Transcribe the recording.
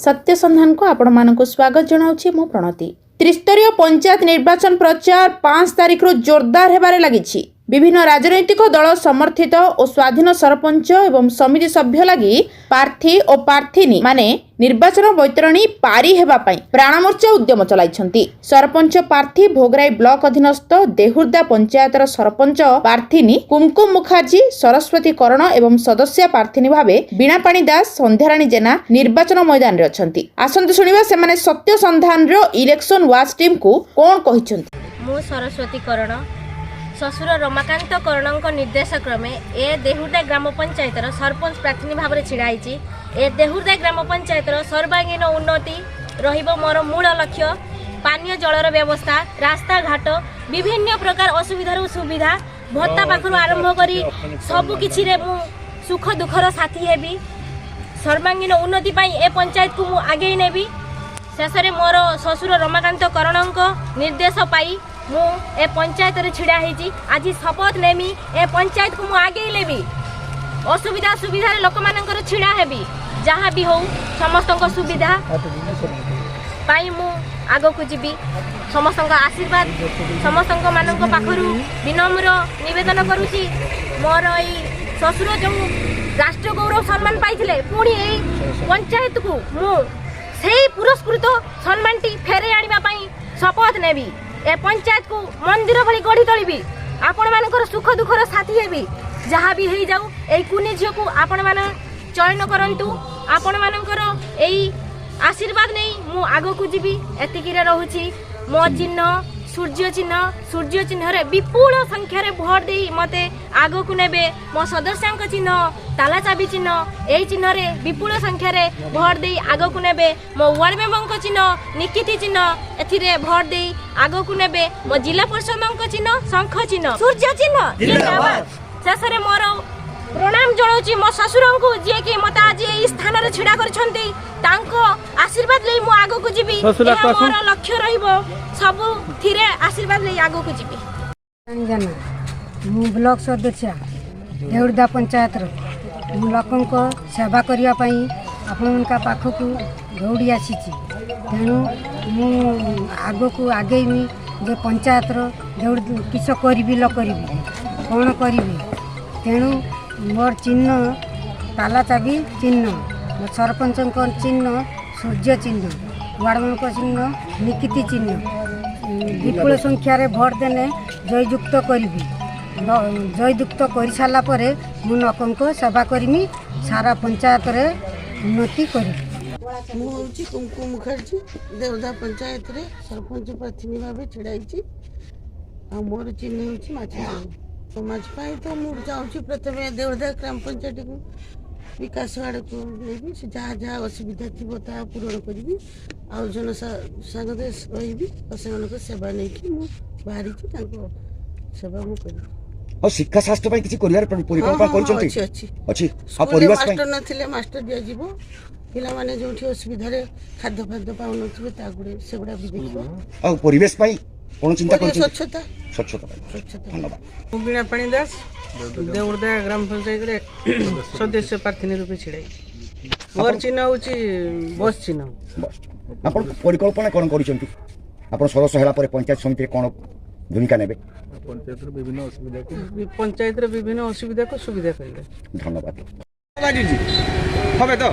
सत्य संधान को आपण मानक स्वागत जनाउछि मो प्रणति। त्रिस्तरीय पंचायत निर्वाचन प्रचार 5 तारिख रु जोरदार हेबारे लागिछि। विभिन्न राजनैतिक दल समर्थित और स्वाधीन सरपंच एवं समिति सभ्य लगी प्रार्थी और प्रार्थीनी माने निर्वाचन बैतरणी पारी हेबा पई प्राणमोर्चा उद्यम चलाइछंती। सरपंच प्रार्थी भोगराई ब्लॉक अधीनस्थ देहुर्दा पंचायतर सरपंच प्रार्थीनी कुमकुम मुखर्जी, सरस्वती करण एवं सदस्य प्रार्थीनी भावे बीणापाणी दास, संध्याराणी जेना निर्वाचन मैदान रे अछंती। आसंतु सुनिबा सेमाने सत्य संधान रो इलेक्शन वाच टीम को कोन कहिछंती। मु सरस्वती करण ससुर रमाकांत करण निर्देश क्रमे ए देहुर्दा ग्राम पंचायतर सरपंच प्रार्थी भाव में छिड़ाई। ए देहुर्दा ग्राम पंचायतर सर्वांगीन उन्नति रहिबो मोर मूल लक्ष्य। पानीय जलर व्यवस्था, रास्ता घाट, विभिन्न प्रकार असुविधार सुविधा भत्ता पाखर आरंभ करी सबु किछि रे मु सुख दुखर साथी हेबी। सर्वांगीन उन्नति पाई ए पंचायत को मु आगे नेबी। शेष में मोर ससुर रमाकांत करण निर्देश पाई मु ए पंचायत रे छिड़ा हेजी। आज शपथ नेमी ए पंचायत को मु आगे लेबी। असुविधा सुविधा रे लोक मानकर छिड़ा हेबी। जहाँ भी हो समस्त सुविधा पाई मु आगो को जीवी। समस्त आशीर्वाद समस्त मानक पाखरु विनम्र निवेदन करुची। मोर ई ससुर जो राष्ट्र गौरव सम्मान पाइथिले पुणी ए पंचायत को मु सेही पुरस्कृत सम्मान टी फेरे आनिबा पई शपथ नेबी। ए पंचायत को मंदिर भली गढ़ी तोलिबी। आपण मानकर सुख दुखर साथी हेबी। जहाँ भी हो जाऊ ए कुनी झियो को आपण मान चयन करंतु। आपण मानकर एई आशीर्वाद नहीं मु आगो को जीवी। एतिकी रे रहूची मो चिन्ह सूर्य चिन्ह रे विपुल संख्या रे भोट दे मते आगो को नेबे। मो सदस्यांक चिन्ह ताला चाबी चिन्ह एई चिन्ह रे विपुल संख्या रे भोट दे आगो को नेबे। मो वार्ड मेंबर चिन्ह निकिति चिन्ह एथि रे भोट दे आगो को नेबे। मो जिला परिषद चिन्ह शंख चिन्ह सूर्य चिन्ह जिंदाबाद। शेष रे मोर प्रणाम जणाउची मो ससुरन को जे कि मते आज एई स्थान रे छिड़ा करछंती। तांको आशीर्वाद ले मु आगो को जीवी। मोर लक्ष्य रहिबो सब थिरे आशीर्वाद ले आगो को जीवी। जाना मु ब्लॉक सदस्य देहुर्दा पंचायत रो मु लोकन को सेवा करिया पई आपन का पाखो को दौड़ी आसीची। तेणु मु आगो को आगे मी जे पंचायत रो देउड़ किछ करबी ल करबी कोन करबी। तेणु मोर चिन्ह ताला चाबी चिन्ह, मोर सरपंच चिन्ह सूर्य चिन्ह, वार्ड मेंबर चिन्ह निकिति चिन्ह। विपुल संख्यार भोट देने जययुक्त करी। जययुक्त कर सारा पर मु लोकन को सेवा करमी। सारा पंचायत रे उन्नति करी। मु होची कुमकुम मुखर्जी देवदा पंचायत रे सरपंच प्रार्थी भाव छिड़ाई। आ मोर चिन्ह होची माछी। समाज पाई तो मु जाऊँ प्रथम देवदा ग्राम पंचायत को विकास आड़ को लेबी। से जहाँ जहाँ असुविधा थी ता पूरण करी। आउ जन संगे रही से सेवा नहीं कि बाहरी सेवा मु करी। और शिक्षा शास्त्र में किसी करियर परिकल्पना करछंती अछि आ परिवेश में मास्टर नथिले मास्टर दिया जीवो। पिला माने जोठी असुविधा रे खाद्य खाद्य पाउ नथिबे ता गुडे सेगुडा भी देखिबो। आ परिवेश में कोन चिंता करछंती। स्वच्छता धन्यवाद। बीणापाणी दास देहुर्दा ग्राम पंचायत रे सदस्य प्रार्थी रूपे छिड़ाई। मोर चिन्ह होची बस चिन्ह। आपण परिकल्पना कोन करछंती। आपण सदस्य होला पर पंचायत समिति रे कोन भूमिका नेबे। पंचायत रे विभिन्न असुविधा को सुविधा करिले। धन्यवाद। हबे तो